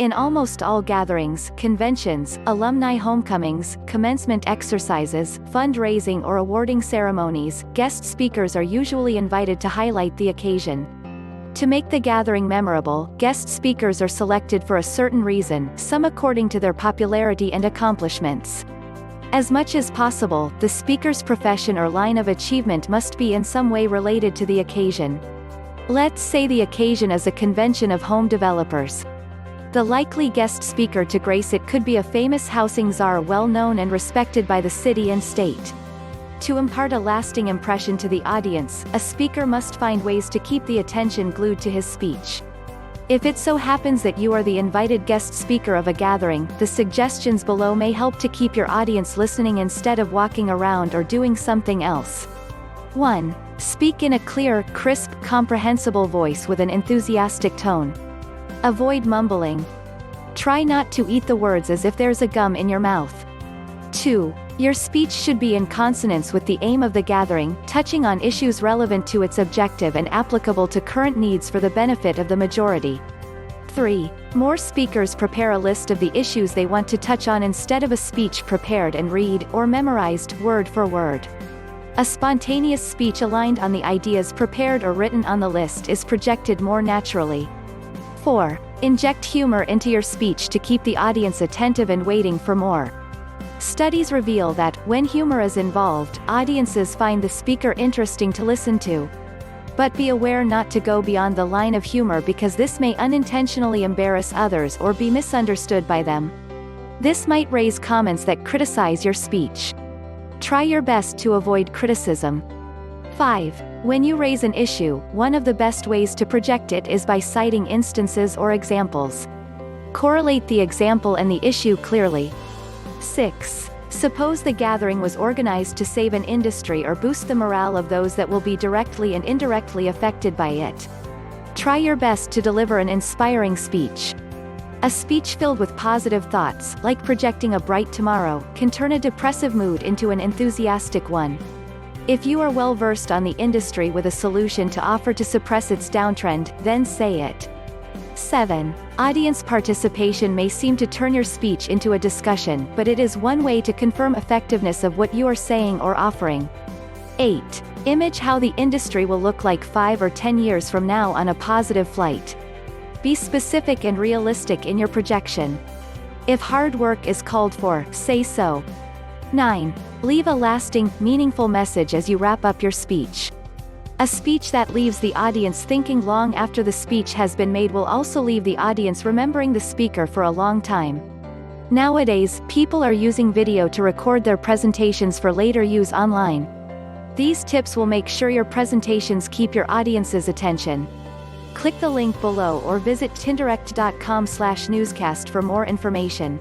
In almost all gatherings, conventions, alumni homecomings, commencement exercises, fundraising or awarding ceremonies, guest speakers are usually invited to highlight the occasion. To make the gathering memorable, guest speakers are selected for a certain reason, some according to their popularity and accomplishments. As much as possible, the speaker's profession or line of achievement must be in some way related to the occasion. Let's say the occasion is a convention of home developers. The likely guest speaker to grace it could be a famous housing czar well known and respected by the city and state. To impart a lasting impression to the audience, a speaker must find ways to keep the attention glued to his speech. If it so happens that you are the invited guest speaker of a gathering, the suggestions below may help to keep your audience listening instead of walking around or doing something else. 1. Speak in a clear, crisp, comprehensible voice with an enthusiastic tone. Avoid mumbling. Try not to eat the words as if there's a gum in your mouth. 2. Your speech should be in consonance with the aim of the gathering, touching on issues relevant to its objective and applicable to current needs for the benefit of the majority. 3. More speakers prepare a list of the issues they want to touch on instead of a speech prepared and read or memorized word for word. A spontaneous speech aligned on the ideas prepared or written on the list is projected more naturally. 4. Inject humor into your speech to keep the audience attentive and waiting for more. Studies reveal that, when humor is involved, audiences find the speaker interesting to listen to. But be aware not to go beyond the line of humor because this may unintentionally embarrass others or be misunderstood by them. This might raise comments that criticize your speech. Try your best to avoid criticism. 5. When you raise an issue, one of the best ways to project it is by citing instances or examples. Correlate the example and the issue clearly. 6. Suppose the gathering was organized to save an industry or boost the morale of those that will be directly and indirectly affected by it. Try your best to deliver an inspiring speech. A speech filled with positive thoughts, like projecting a bright tomorrow, can turn a depressive mood into an enthusiastic one. If you are well versed on the industry with a solution to offer to suppress its downtrend, then say it. 7. Audience participation may seem to turn your speech into a discussion, but it is one way to confirm effectiveness of what you are saying or offering. 8. Image how the industry will look like 5 or 10 years from now on a positive flight. Be specific and realistic in your projection. If hard work is called for, say so. 9. Leave a lasting, meaningful message as you wrap up your speech. A speech that leaves the audience thinking long after the speech has been made will also leave the audience remembering the speaker for a long time. Nowadays, people are using video to record their presentations for later use online. These tips will make sure your presentations keep your audience's attention. Click the link below or visit tindirect.com/newscast for more information.